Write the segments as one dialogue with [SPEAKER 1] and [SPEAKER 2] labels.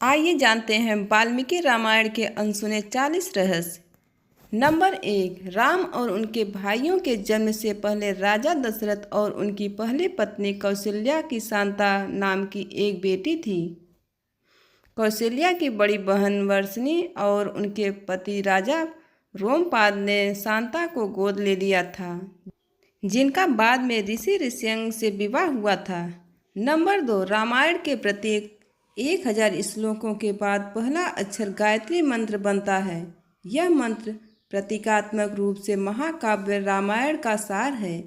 [SPEAKER 1] आइए जानते हैं वाल्मीकि रामायण के अनसुने 40 रहस्य। नंबर 1, राम और उनके भाइयों के जन्म से पहले राजा दशरथ और उनकी पहली पत्नी कौशल्या की शांता नाम की एक बेटी थी। कौशल्या की बड़ी बहन वर्षणी और उनके पति राजा रोमपाद ने शांता को गोद ले लिया था, जिनका बाद में ऋषि ऋष्यंग से विवाह हुआ था। नंबर 2, रामायण के प्रत्येक 1000 श्लोकों के बाद पहला अक्षर गायत्री मंत्र बनता है। यह मंत्र प्रतीकात्मक रूप से महाकाव्य रामायण का सार है।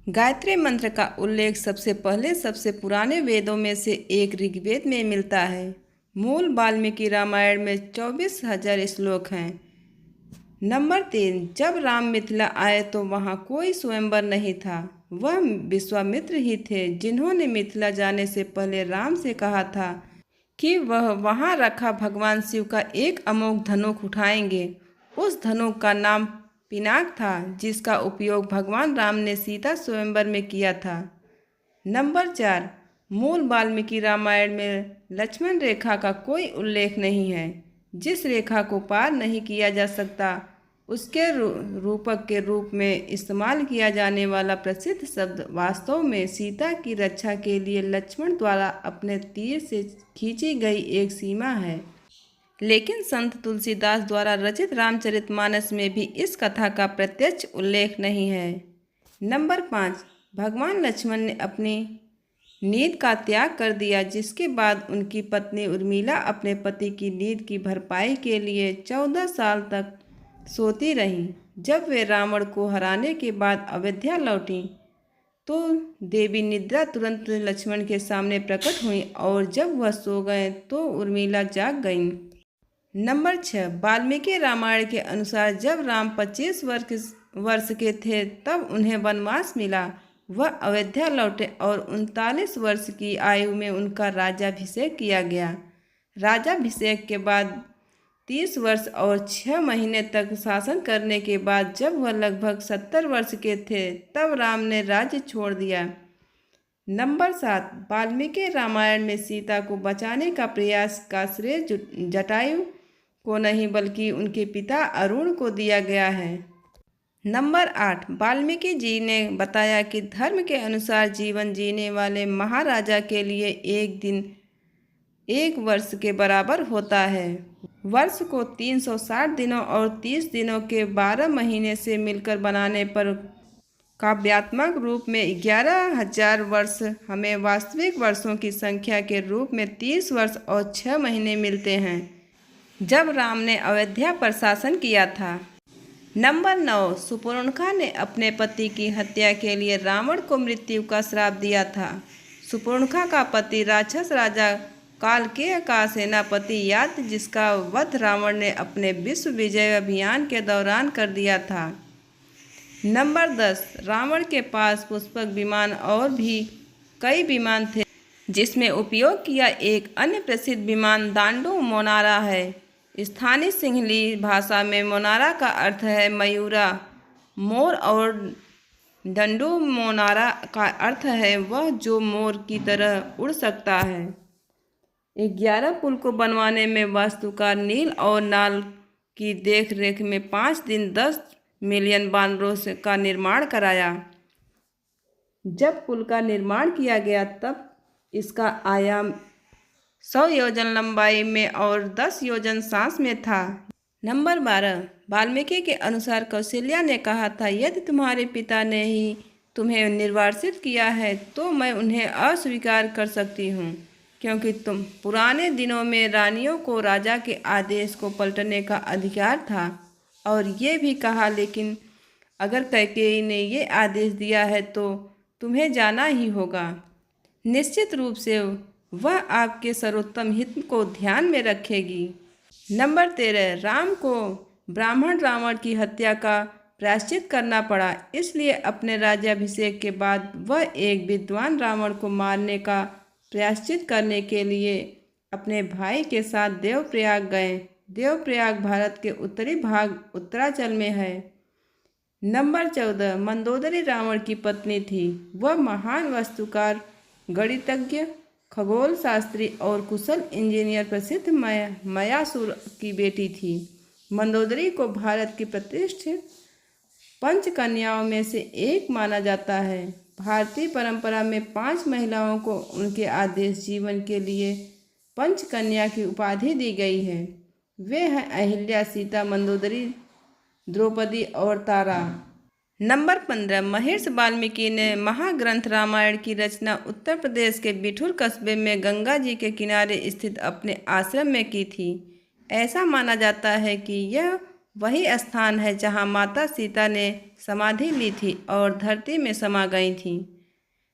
[SPEAKER 1] गायत्री मंत्र का उल्लेख सबसे पहले सबसे पुराने वेदों में से एक ऋग्वेद में मिलता है। मूल वाल्मीकि रामायण में 24,000 श्लोक हैं। नंबर 3, जब राम मिथिला आए तो वहाँ कोई स्वयंवर नहीं था। वह विश्वामित्र ही थे जिन्होंने मिथिला जाने से पहले राम से कहा था कि वह वहाँ रखा भगवान शिव का एक अमोघ धनुष उठाएंगे। उस धनुष का नाम पिनाक था, जिसका उपयोग भगवान राम ने सीता स्वयंवर में किया था। नंबर 4, मूल वाल्मीकि रामायण में लक्ष्मण रेखा का कोई उल्लेख नहीं है। जिस रेखा को पार नहीं किया जा सकता उसके रूपक के रूप में इस्तेमाल किया जाने वाला प्रसिद्ध शब्द वास्तव में सीता की रक्षा के लिए लक्ष्मण द्वारा अपने तीर से खींची गई एक सीमा है। लेकिन संत तुलसीदास द्वारा रचित रामचरितमानस में भी इस कथा का प्रत्यक्ष उल्लेख नहीं है। नंबर 5, भगवान लक्ष्मण ने अपनी नींद का त्याग कर दिया, जिसके बाद उनकी पत्नी उर्मिला अपने पति की नींद की भरपाई के लिए 14 साल तक सोती रहीं। जब वे रावण को हराने के बाद अयोध्या लौटी तो देवी निद्रा तुरंत लक्ष्मण के सामने प्रकट हुई और जब वह सो गए तो उर्मिला जाग गईं। नंबर 6, वाल्मीकि रामायण के अनुसार जब राम 25 वर्ष के थे तब उन्हें वनवास मिला। वह अयोध्या लौटे और 39 वर्ष की आयु में उनका राज्याभिषेक किया गया। राज्याभिषेक के बाद 30 वर्ष और 6 महीने तक शासन करने के बाद जब वह लगभग 70 वर्ष के थे तब राम ने राज्य छोड़ दिया। नंबर 7, वाल्मीकि रामायण में सीता को बचाने का प्रयास का श्रेय जटायु को नहीं बल्कि उनके पिता अरुण को दिया गया है। नंबर 8, वाल्मीकि जी ने बताया कि धर्म के अनुसार जीवन जीने वाले महाराजा के लिए एक दिन 1 वर्ष के बराबर होता है। वर्ष को 360 दिनों और 30 दिनों के 12 महीने से मिलकर बनाने पर काव्यात्मक रूप में 11,000 वर्ष हमें वास्तविक वर्षों की संख्या के रूप में 30 वर्ष और 6 महीने मिलते हैं, जब राम ने अयोध्या पर शासन किया था। नंबर 9, सुपर्णखा ने अपने पति की हत्या के लिए रावण को मृत्यु का श्राप दिया था। सुपर्णखा का पति राक्षस राजा कालकेय का सेनापति याद, जिसका वध रावण ने अपने विश्व विजय अभियान के दौरान कर दिया था। नंबर 10, रावण के पास पुष्पक विमान और भी कई विमान थे, जिसमें उपयोग किया एक अन्य प्रसिद्ध विमान दांडू मोनारा है। स्थानीय सिंहली भाषा में मोनारा का अर्थ है मयूरा मोर और डंडू मोनारा का अर्थ है वह जो मोर की तरह उड़ सकता है। 11 पुल को बनवाने में वास्तुकार नील और नाल की देखरेख में 5 दिन 10 मिलियन बानरों का निर्माण कराया। जब पुल का निर्माण किया गया तब इसका आयाम 100 योजन लंबाई में और 10 योजन सांस में था। नंबर 12, वाल्मीकि के अनुसार कौशल्या ने कहा था, यदि तुम्हारे पिता ने ही तुम्हें निर्वासित किया है तो मैं उन्हें अस्वीकार कर सकती हूँ, क्योंकि तुम पुराने दिनों में रानियों को राजा के आदेश को पलटने का अधिकार था। और ये भी कहा, लेकिन अगर कैकेयी ने ये आदेश दिया है तो तुम्हें जाना ही होगा। निश्चित रूप से वह आपके सर्वोत्तम हित को ध्यान में रखेगी। नंबर 13, राम को ब्राह्मण रावण की हत्या का प्रायश्चित करना पड़ा, इसलिए अपने राज्याभिषेक के बाद वह एक विद्वान रावण को मारने का प्रायश्चित करने के लिए अपने भाई के साथ देवप्रयाग गए। देवप्रयाग भारत के उत्तरी भाग उत्तरांचल में है। नंबर 14, मंदोदरी रावण की पत्नी थी। वह महान वास्तुकार, गणितज्ञ, खगोल शास्त्री और कुशल इंजीनियर प्रसिद्ध मयासुर की बेटी थी। मंदोदरी को भारत की प्रतिष्ठित पंच कन्याओं में से एक माना जाता है। भारतीय परंपरा में 5 महिलाओं को उनके आदर्श जीवन के लिए पंच कन्या की उपाधि दी गई है। वे हैं अहिल्या, सीता, मंदोदरी, द्रौपदी और तारा। नंबर 15, महर्षि वाल्मीकि ने महाग्रंथ रामायण की रचना उत्तर प्रदेश के बिठूर कस्बे में गंगा जी के किनारे स्थित अपने आश्रम में की थी। ऐसा माना जाता है कि यह वही स्थान है जहां माता सीता ने समाधि ली थी और धरती में समा गई थी।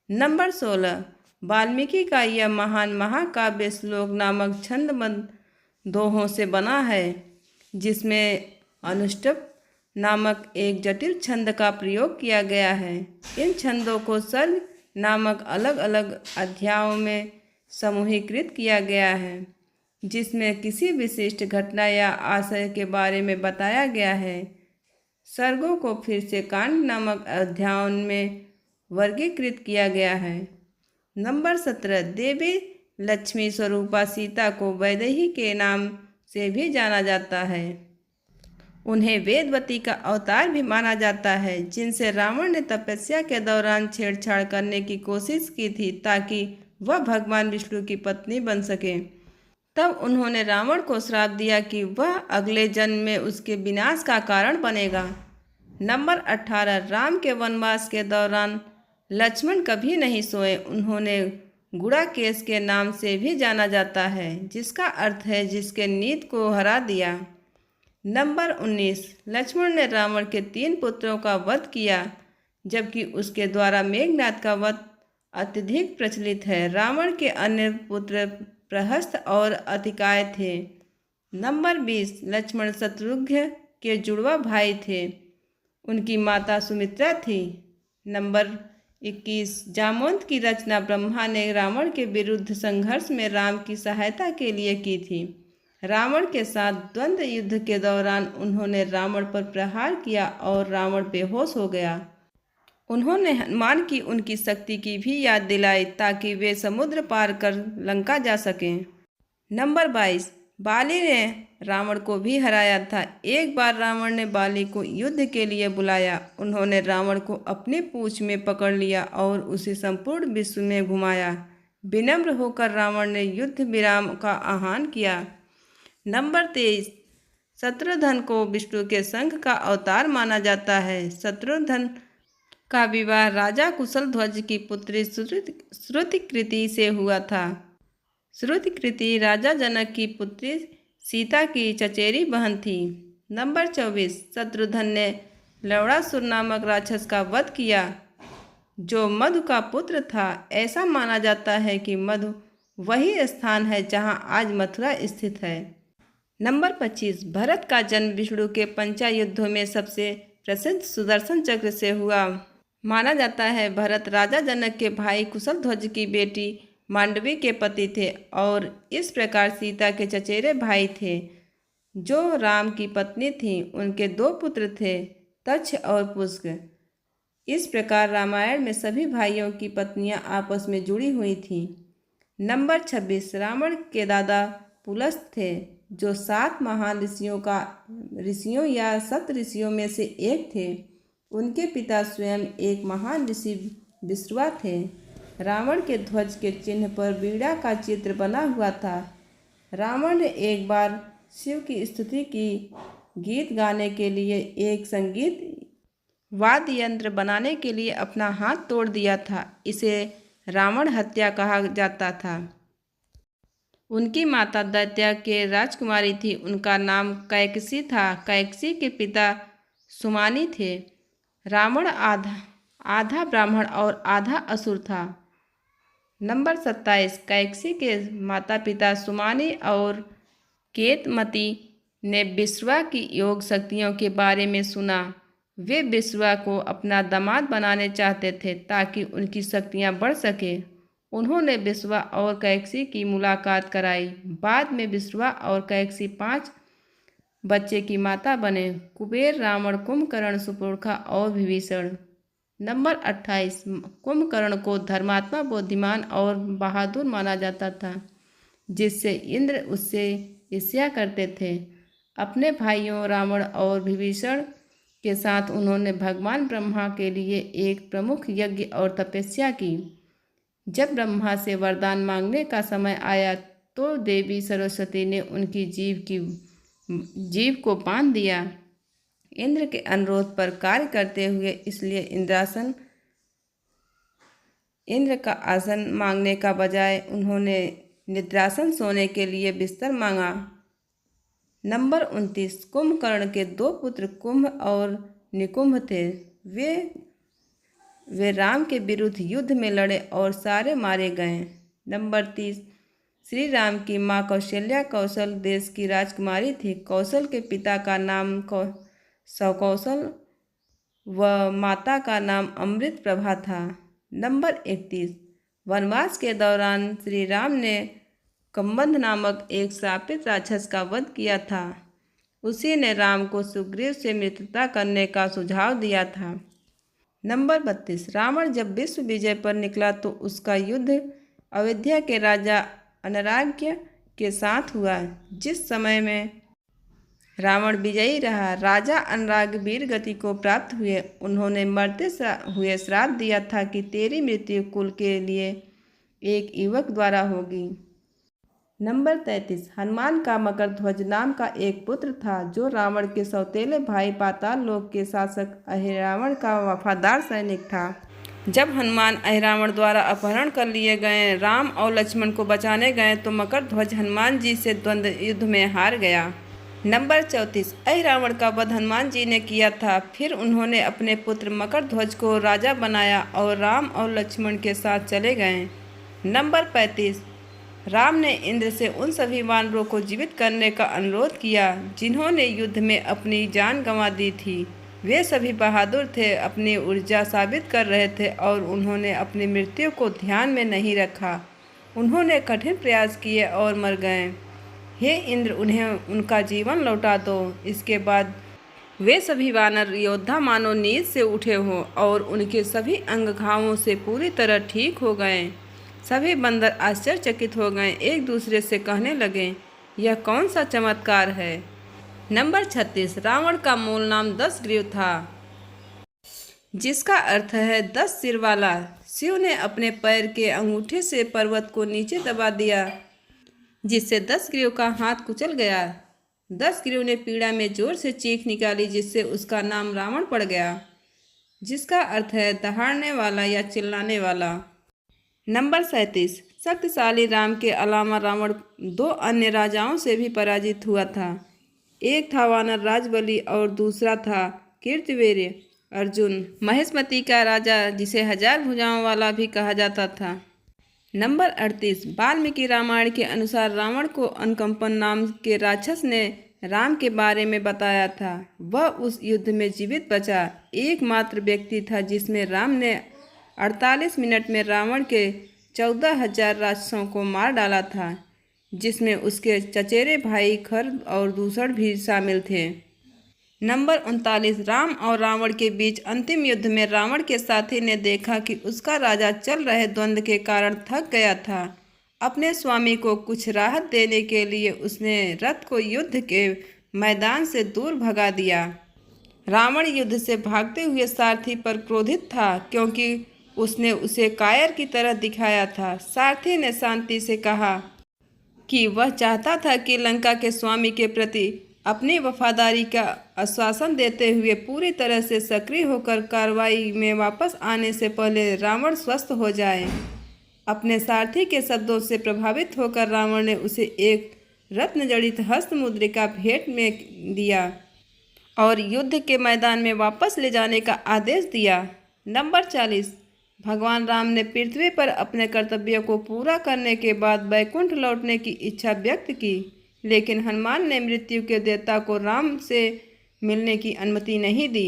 [SPEAKER 1] नंबर 16, वाल्मीकि का यह महान महाकाव्य श्लोक नामक छंदबद्ध दोहों से बना है, जिसमें अनुष्टुप नामक एक जटिल छंद का प्रयोग किया गया है। इन छंदों को सर्ग नामक अलग अलग अध्यायों में समूहीकृत किया गया है, जिसमें किसी विशिष्ट घटना या आशय के बारे में बताया गया है। सर्गों को फिर से कांड नामक अध्यायों में वर्गीकृत किया गया है। नंबर 17, देवी लक्ष्मी स्वरूपा सीता को वैदेही के नाम से भी जाना जाता है। उन्हें वेदवती का अवतार भी माना जाता है, जिनसे रावण ने तपस्या के दौरान छेड़छाड़ करने की कोशिश की थी ताकि वह भगवान विष्णु की पत्नी बन सके। तब उन्होंने रावण को श्राप दिया कि वह अगले जन्म में उसके विनाश का कारण बनेगा। नंबर 18, राम के वनवास के दौरान लक्ष्मण कभी नहीं सोए। उन्होंने गुड़ाकेश के नाम से भी जाना जाता है, जिसका अर्थ है जिसके नींद को हरा दिया। नंबर 19, लक्ष्मण ने रावण के 3 पुत्रों का वध किया, जबकि उसके द्वारा मेघनाद का वध अत्यधिक प्रचलित है। रावण के अन्य पुत्र प्रहस्त और अतिकाय थे। नंबर 20, लक्ष्मण शत्रुघ्न के जुड़वा भाई थे। उनकी माता सुमित्रा थी। नंबर 21, जामवंत की रचना ब्रह्मा ने रावण के विरुद्ध संघर्ष में राम की सहायता के लिए की थी। रावण के साथ द्वंद्व युद्ध के दौरान उन्होंने रावण पर प्रहार किया और रावण बेहोश हो गया। उन्होंने हनुमान की उनकी शक्ति की भी याद दिलाई ताकि वे समुद्र पार कर लंका जा सकें। नंबर 22, बाली ने रावण को भी हराया था। एक बार रावण ने बाली को युद्ध के लिए बुलाया। उन्होंने रावण को अपनी पूंछ में पकड़ लिया और उसे संपूर्ण विश्व में घुमाया। विनम्र होकर रावण ने युद्ध विराम का आह्वान किया। नंबर 23, शत्रुघ्न को विष्णु के शंख का अवतार माना जाता है। शत्रुघ्न का विवाह राजा कुशलध्वज की पुत्री श्रुतिकृति से हुआ था। श्रुतिकृति राजा जनक की पुत्री सीता की चचेरी बहन थी। नंबर 24, शत्रुघ्न ने लवणासुर नामक राक्षस का वध किया, जो मधु का पुत्र था। ऐसा माना जाता है कि मधु वही स्थान है जहां आज मथुरा स्थित है। नंबर 25, भरत का जन्म विष्णु के पंचायुद्धों में सबसे प्रसिद्ध सुदर्शन चक्र से हुआ माना जाता है। भरत राजा जनक के भाई कुशलध्वज की बेटी मांडवी के पति थे और इस प्रकार सीता के चचेरे भाई थे, जो राम की पत्नी थी। उनके 2 पुत्र थे, तक्ष और पुष्क। इस प्रकार रामायण में सभी भाइयों की पत्नियां आपस में जुड़ी हुई थीं। नंबर 26, रावण के दादा पुलस्त थे, जो 7 महान ऋषियों या सप्तऋषियों में से एक थे। उनके पिता स्वयं एक महान ऋषि विश्रवा थे। रावण के ध्वज के चिन्ह पर वीणा का चित्र बना हुआ था। रावण ने एक बार शिव की स्तुति की गीत गाने के लिए एक संगीत वाद्य यंत्र बनाने के लिए अपना हाथ तोड़ दिया था। इसे रावण हत्या कहा जाता था। उनकी माता दैत्य के राजकुमारी थी। उनका नाम कैकसी था। कैकसी के पिता सुमानी थे। रावण आधा ब्राह्मण और आधा असुर था। नंबर 27, कैकसी के माता पिता सुमानी और केतमती ने विश्रवा की योग शक्तियों के बारे में सुना। वे विश्रवा को अपना दामाद बनाने चाहते थे ताकि उनकी शक्तियां बढ़ सके। उन्होंने विश्रवा और कैकसी की मुलाकात कराई। बाद में विश्रवा और कैकसी 5 बच्चे की माता बने: कुबेर, रावण, कुंभकर्ण, सुपर्णखा और विभीषण। नंबर 28 कुंभकर्ण को धर्मात्मा, बुद्धिमान और बहादुर माना जाता था, जिससे इंद्र उससे ईर्ष्या करते थे। अपने भाइयों रावण और विभीषण के साथ उन्होंने भगवान ब्रह्मा के लिए एक प्रमुख यज्ञ और तपस्या की। जब ब्रह्मा से वरदान मांगने का समय आया तो देवी सरस्वती ने उनकी जीभ को बांध दिया। इंद्र के अनुरोध पर कार्य करते हुए इसलिए इंद्र का आसन मांगने का बजाय उन्होंने निद्रासन सोने के लिए बिस्तर मांगा। नंबर 29 कुंभकर्ण के 2 पुत्र कुंभ और निकुंभ थे। वे राम के विरुद्ध युद्ध में लड़े और सारे मारे गए। नंबर 30 श्री राम की माँ कौशल्या कौशल देश की राजकुमारी थी। कौशल के पिता का नाम सौकौशल व माता का नाम अमृत प्रभा था। नंबर 31 वनवास के दौरान श्री राम ने कंबंध नामक एक श्रापित राक्षस का वध किया था। उसी ने राम को सुग्रीव से मित्रता करने का सुझाव दिया था। नंबर 32 रावण जब विश्व विजय पर निकला तो उसका युद्ध अयोध्या के राजा अनराग्य के साथ हुआ। जिस समय में रावण विजयी रहा, राजा अनराग वीर गति को प्राप्त हुए। उन्होंने मरते हुए श्राप दिया था कि तेरी मृत्यु कुल के लिए एक युवक द्वारा होगी। नंबर 33 हनुमान का मकरध्वज नाम का एक पुत्र था, जो रावण के सौतेले भाई पाताल लोक के शासक अहिरावण का वफादार सैनिक था। जब हनुमान अहिरावण द्वारा अपहरण कर लिए गए, राम और लक्ष्मण को बचाने गए तो मकरध्वज हनुमान जी से द्वंद्व युद्ध में हार गया। नंबर 34 अहिरावण का वध हनुमान जी ने किया था। फिर उन्होंने अपने पुत्र मकरध्वज को राजा बनाया और राम और लक्ष्मण के साथ चले गए। नंबर 35 राम ने इंद्र से उन सभी वानरों को जीवित करने का अनुरोध किया जिन्होंने युद्ध में अपनी जान गंवा दी थी। वे सभी बहादुर थे, अपनी ऊर्जा साबित कर रहे थे और उन्होंने अपनी मृत्यु को ध्यान में नहीं रखा। उन्होंने कठिन प्रयास किए और मर गए। हे इंद्र, उन्हें उनका जीवन लौटा दो। इसके बाद वे सभी वानर योद्धा मानो नींद से उठे हों और उनके सभी अंग घावों से पूरी तरह ठीक हो गए। सभी बंदर आश्चर्यचकित हो गए, एक दूसरे से कहने लगे, यह कौन सा चमत्कार है। नंबर 36 रावण का मूल नाम दशग्रीव था, जिसका अर्थ है 10 सिर वाला। शिव ने अपने पैर के अंगूठे से पर्वत को नीचे दबा दिया, जिससे दशग्रीव का हाथ कुचल गया। दशग्रीव ने पीड़ा में जोर से चीख निकाली, जिससे उसका नाम रावण पड़ गया, जिसका अर्थ है दहाड़ने वाला या चिल्लाने वाला। नंबर 37 शक्तिशाली राम के अलावा रावण 2 अन्य राजाओं से भी पराजित हुआ था। एक था वानर राज बलि और दूसरा था कीर्तिवीर्य अर्जुन, महेशमती का राजा, जिसे 1000 भुजाओं वाला भी कहा जाता था। नंबर 38 वाल्मीकि रामायण के अनुसार रावण को अनकंपन नाम के राक्षस ने राम के बारे में बताया था। वह उस युद्ध में जीवित बचा एकमात्र व्यक्ति था जिसमें राम ने 48 मिनट में रावण के 14,000 राक्षसों को मार डाला था, जिसमें उसके चचेरे भाई खर और दूसर भी शामिल थे। नंबर 39 राम और रावण के बीच अंतिम युद्ध में रावण के साथी ने देखा कि उसका राजा चल रहे द्वंद्व के कारण थक गया था। अपने स्वामी को कुछ राहत देने के लिए उसने रथ को युद्ध के मैदान से दूर भगा दिया। रावण युद्ध से भागते हुए सारथी पर क्रोधित था, क्योंकि उसने उसे कायर की तरह दिखाया था। सारथी ने शांति से कहा कि वह चाहता था कि लंका के स्वामी के प्रति अपनी वफादारी का आश्वासन देते हुए पूरी तरह से सक्रिय होकर कार्रवाई में वापस आने से पहले रावण स्वस्थ हो जाए। अपने सारथी के शब्दों से प्रभावित होकर रावण ने उसे एक रत्न जड़ित हस्त मुद्रिका भेंट में दिया और युद्ध के मैदान में वापस ले जाने का आदेश दिया। नंबर 40 भगवान राम ने पृथ्वी पर अपने कर्तव्यों को पूरा करने के बाद बैकुंठ लौटने की इच्छा व्यक्त की, लेकिन हनुमान ने मृत्यु के देवता को राम से मिलने की अनुमति नहीं दी।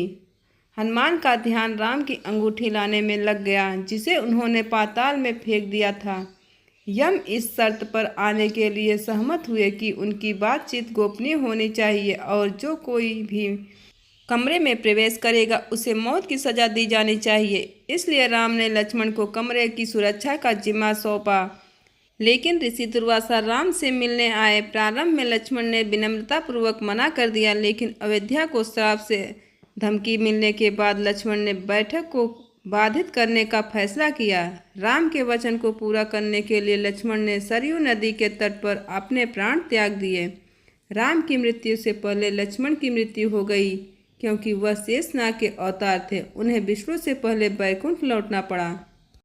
[SPEAKER 1] हनुमान का ध्यान राम की अंगूठी लाने में लग गया, जिसे उन्होंने पाताल में फेंक दिया था। यम इस शर्त पर आने के लिए सहमत हुए कि उनकी बातचीत गोपनीय होनी चाहिए और जो कोई भी कमरे में प्रवेश करेगा उसे मौत की सजा दी जानी चाहिए। इसलिए राम ने लक्ष्मण को कमरे की सुरक्षा का जिम्मा सौंपा। लेकिन ऋषि दुर्वासा राम से मिलने आए। प्रारंभ में लक्ष्मण ने विनम्रतापूर्वक मना कर दिया, लेकिन अयोध्या को श्राप से धमकी मिलने के बाद लक्ष्मण ने बैठक को बाधित करने का फैसला किया। राम के वचन को पूरा करने के लिए लक्ष्मण ने सरयू नदी के तट पर अपने प्राण त्याग दिए। राम की मृत्यु से पहले लक्ष्मण की मृत्यु हो गई, क्योंकि वह शेषनाग के अवतार थे। उन्हें विष्णु से पहले बैकुंठ लौटना पड़ा।